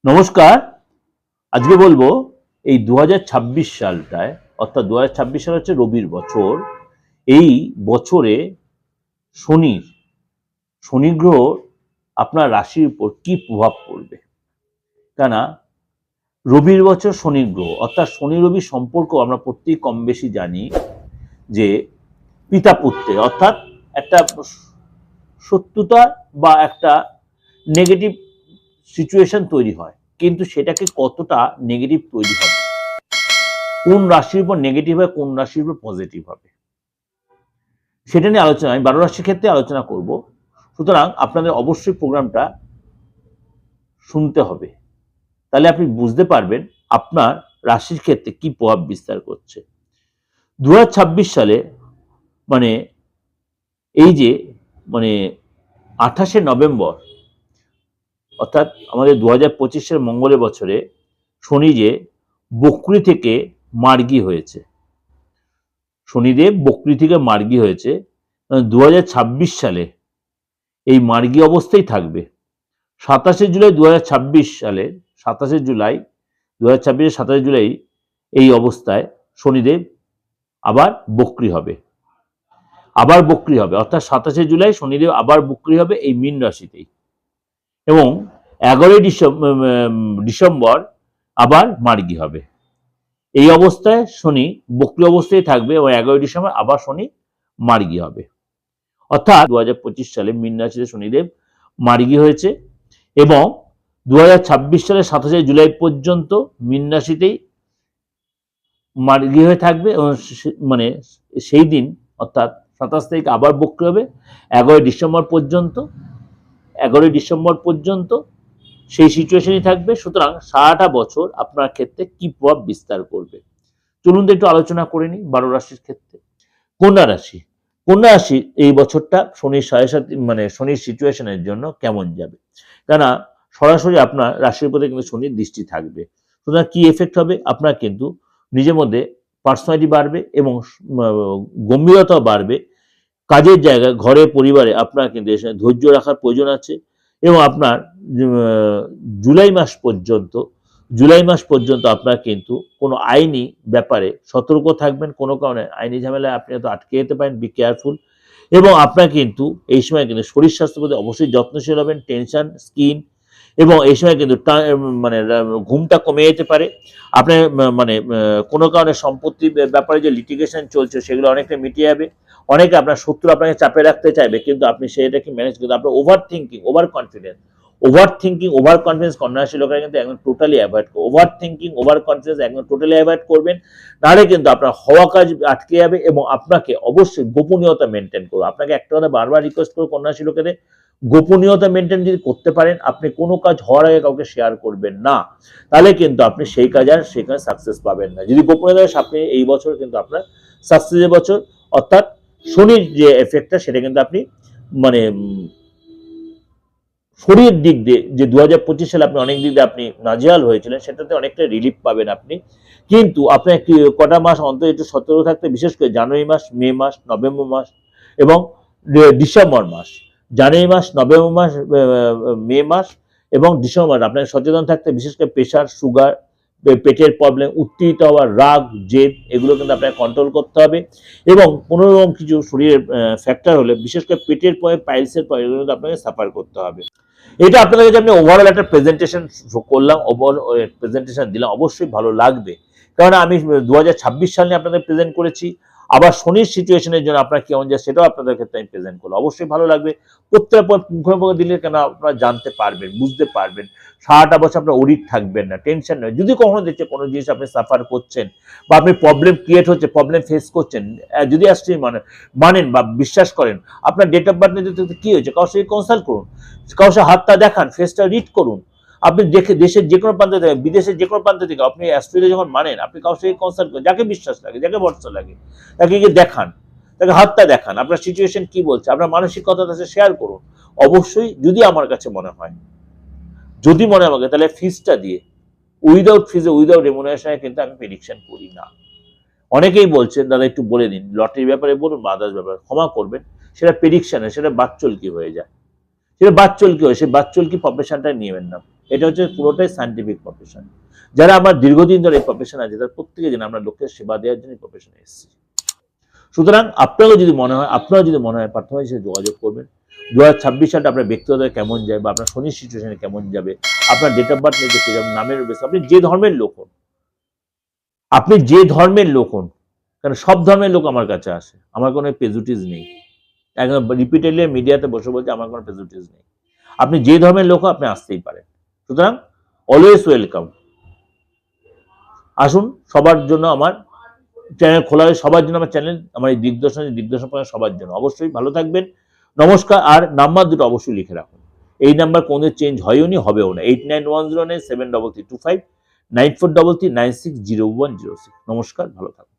নমস্কার। আজকে বলবো এই 2026 সালটায়, অর্থাৎ 2026 সাল হচ্ছে রবির বছর। এই বছরে শনি গ্রহ আপনার রাশির উপর কি প্রভাব পড়বে। কেন রবির বছর শনি গ্রহ, অর্থাৎ শনি রবি সম্পর্ক আমরা প্রত্যেক কম বেশি জানি যে পিতা পুত্রের, অর্থাৎ একটা শত্রুতা বা একটা নেগেটিভ সিচুয়েশন তৈরি হয়, কিন্তু সেটাকে কতটা নেগেটিভ তৈরি হবে, কোন রাশির উপর নেগেটিভ হয়, কোন রাশির উপর পজিটিভ হবে, সেটা নিয়ে আলোচনা আমি 12 রাশির ক্ষেত্রে আলোচনা করব। সুতরাং আপনাদের অবশ্যই প্রোগ্রামটা শুনতে হবে, তাহলে আপনি বুঝতে পারবেন আপনার রাশির ক্ষেত্রে কি প্রভাব বিস্তার করছে। 2026 সালে মানে এই যে 28শে নভেম্বর, অর্থাৎ আমাদের 2025 সালের মঙ্গলের বছরে শনি যে বকরি থেকে মার্গী হয়েছে, শনিদেব বকরি থেকে মার্গী হয়েছে, 2026 সালে এই মার্গী অবস্থায় থাকবে। 27শে জুলাই 2026 সালে, 27শে জুলাই 2026 27শে জুলাই এই অবস্থায় শনিদেব আবার বকরি হবে, অর্থাৎ 27শে জুলাই শনিদেব আবার বকরি হবে এই মীন রাশিতেই, এবং 11ই ডিসেম্বর আবার মার্গী হবে। এই অবস্থায় শনি বক্রি অবস্থায় থাকবে এবং 11ই ডিসেম্বর আবার শনি মার্গী হবে। অর্থাৎ 2025 সালে মীন রাশিতে শনিদেব মার্গী হয়েছে এবং 2026 সালে 27শে জুলাই পর্যন্ত মীন রাশিতেই মার্গী হয়ে থাকবে এবং সেই দিন অর্থাৎ 27 তারিখ আবার বক্রি হবে 11ই ডিসেম্বর পর্যন্ত সেই সিচুয়েশনই থাকবে। সুতরাং সারাটা বছর আপনার ক্ষেত্রে কি প্রভাব বিস্তার করবে চলুন একটু আলোচনা করে নিই। 12 রাশির ক্ষেত্রে কন্যা রাশি এই বছরটা শনির শনির সিচুয়েশনের জন্য কেমন যাবে, কেননা সরাসরি আপনার রাশির উপরে কিন্তু শনির দৃষ্টি থাকবে। সুতরাং কি এফেক্ট হবে, আপনার কিন্তু নিজের মধ্যে পার্সোনালিটি বাড়বে এবং গম্ভীরতা বাড়বে। কাজের জায়গায়, ঘরে, পরিবারে আপনার কিন্তু ধৈর্য রাখার প্রয়োজন আছে এবং আপনার জুলাই মাস পর্যন্ত আপনার কিন্তু কোনো আইনি ব্যাপারে সতর্ক থাকবেন। কোনো কারণে আইনি ঝামেলায় আপনি হয়তো আটকে যেতে পারেন, বি কেয়ারফুল। এবং আপনার কিন্তু এই সময় কিন্তু শরীর স্বাস্থ্যের প্রতি অবশ্যই যত্নশীল হবেন। টেনশন, স্কিন, এবং এই সময় কিন্তু ঘুমটা কমে যেতে পারে। আপনার কোনো কারণে সম্পত্তির ব্যাপারে যে লিটিগেশন চলছে সেগুলো অনেকটা মিটে যাবে। অনেকে আপনার শত্রু আপনাকে চাপে রাখতে চাইবে, কিন্তু আপনি সেটাকে ম্যানেজ করতে, আপনার ওভার থিঙ্কিং, ওভার কনফিডেন্স কন্যা রাশির লোকেরা কিন্তু একদম টোটালি অ্যাভয়েড করবে। ওভার থিঙ্কিং, ওভার কনফিডেন্স একদম টোটালি অ্যাভয়েড করবেন, নাহলে কিন্তু আপনার হওয়া কাজ আটকে যাবে। এবং আপনাকে অবশ্যই গোপনীয়তা মেনটেন করবে। আপনাকে একটা কথা বারবার রিকোয়েস্ট করবো, কন্যা রাশির লোকেদের গোপনীয়তা মেনটেন যদি করতে পারেন, আপনি কোনো কাজ হওয়ার আগে কাউকে শেয়ার করবেন না, তাহলে কিন্তু আপনি সেই কাজে সাকসেস পাবেন না। যদি গোপনীয়তা, আপনি এই বছর কিন্তু আপনার সাকসেসের বছর, অর্থাৎ শনির যে এফেক্টটা সেটা কিন্তু আপনি শরীর দিক দিয়ে যে 2025 সালে আপনি অনেক দিক দিয়ে আপনি নাজেহাল হয়েছিলেন, সেটাতে অনেকটা রিলিফ পাবেন আপনি। কিন্তু আপনার কটা মাস অন্তত একটু সতর্ক থাকতে, বিশেষ করে জানুয়ারি মাস, মে মাস, নভেম্বর মাস এবং ডিসেম্বর মাস। জানুয়ারি মাস, নভেম্বর মাস, মে মাস এবং ডিসেম্বর মাস আপনাকে সচেতন থাকতে, বিশেষ করে প্রেশার, সুগার, পেটের প্রবলেম, উত্তেজিত হওয়া, রাগ, জেদ, এগুলো কিন্তু আপনাকে কন্ট্রোল করতে হবে। এবং কোনো রকম কিছু শরীরের ফ্যাক্টর হলে, বিশেষ করে পেটের পরে, পাইলসের পরে, এগুলো কিন্তু আপনাকে সাফার করতে হবে। এটা আপনাদের কাছে আমি ওভারঅল একটা প্রেজেন্টেশন করলাম, প্রেজেন্টেশন দিলাম, অবশ্যই ভালো লাগবে, কারণ আমি 2026 সাল নিয়ে আপনাদের প্রেজেন্ট করেছি। আবার শনির সিচুয়েশনের জন্য আপনার কেমন যায় সেটাও আপনাদের ক্ষেত্রে আমি প্রেজেন্ট করলাম, অবশ্যই ভালো লাগবে। প্রত্যেকটা পুঙ্খানুপুঙ্খ দিলে কেন আপনারা জানতে পারবেন, বুঝতে পারবেন। সারাটা বছর আপনার অডিট থাকবেন না, টেনশন নয়। যদি কখনো দেখছে কোনো জিনিস আপনি সাফার করছেন বা আপনি প্রবলেম ক্রিয়েট হচ্ছে, প্রবলেম ফেস করছেন, যদি অ্যাকচুয়ালি মানেন বা বিশ্বাস করেন, আপনার ডেট অফ বার্থ নিয়ে কি হয়েছে কারোর সাথে কনসাল্ট করুন, কারোর সাথে হাতটা দেখান, ফেসটা রিড করুন। আপনি দেখে দেশের যে কোনো প্রান্ত থেকে, বিদেশের যে কোনো প্রান্ত থেকে আপনি অ্যাস্ট্রোলজি যখন মানেন, আপনি কারোর সাথে কনসাল্ট করেন, যাকে বিশ্বাস লাগে, যাকে ভরসা লাগে, তাকে গিয়ে দেখান, তাকে হাতটা দেখান, আপনার সিচুয়েশন কি বলছে, আপনার মানসিকতা তার সাথে শেয়ার করুন। অবশ্যই যদি আমার কাছে মনে হয়, আমাকে, তাহলে ফিজটা দিয়ে, উইদাউট ফিজে, উইদাউট রেমুনারেশনে কিন্তু আমি প্রেডিকশন করি না। অনেকেই বলছেন দাদা একটু বলে দিন, লটারির ব্যাপারে বলুন বা আদার্স ব্যাপারে, ক্ষমা করবেন, সেটা প্রেডিকশনে, সেটা বাচ্চলকি হয়ে যায়, সেটা বাচ্চলকি হয়, সেই বাচ্চলকি প্রফেশনটা নিবেন না। এটা হচ্ছে পুরোটাই সায়েন্টিফিক প্রফেশন। যারা আমার দীর্ঘদিন ধরে এই প্রফেশন আছে তারা প্রত্যেকে জানে আমরা লোকের সেবা দেওয়ার জন্য প্রফেশনে এসেছি। সুতরাং আপনারও যদি মনে হয় প্রাথমিক হিসেবে যোগাযোগ করবেন। 2026 সালটা আপনার ব্যক্তিগত কেমন যাবে বা আপনার শনির সিচুয়েশনে কেমন যাবে, আপনার ডেট অফ বার্থ নিয়ে যেমন নামের বেশি, আপনি যে ধর্মের লোক হন, কারণ সব ধর্মের লোক আমার কাছে আসে, আমার কোনো প্রেজুডিস নেই। একদম রিপিটেডলি মিডিয়াতে বসে বলছে আমার কোনো প্রেজুডিস নেই। আপনি যে ধর্মের লোক আপনি আসতেই পারেন। সুতরাং অলওয়েজ ওয়েলকাম। আসুন, সবার জন্য আমার চ্যানেল খোলা হয়, সবার জন্য আমার চ্যানেল, আমার এই দিগদর্শন সবার জন্য। অবশ্যই ভালো থাকবেন, নমস্কার। আর নাম্বার দুটো অবশ্যই লিখে রাখুন, এই নাম্বার কোনো চেঞ্জ হয়নি, হবেও না। 8910973325, 9433960106। নমস্কার, ভালো থাকুন।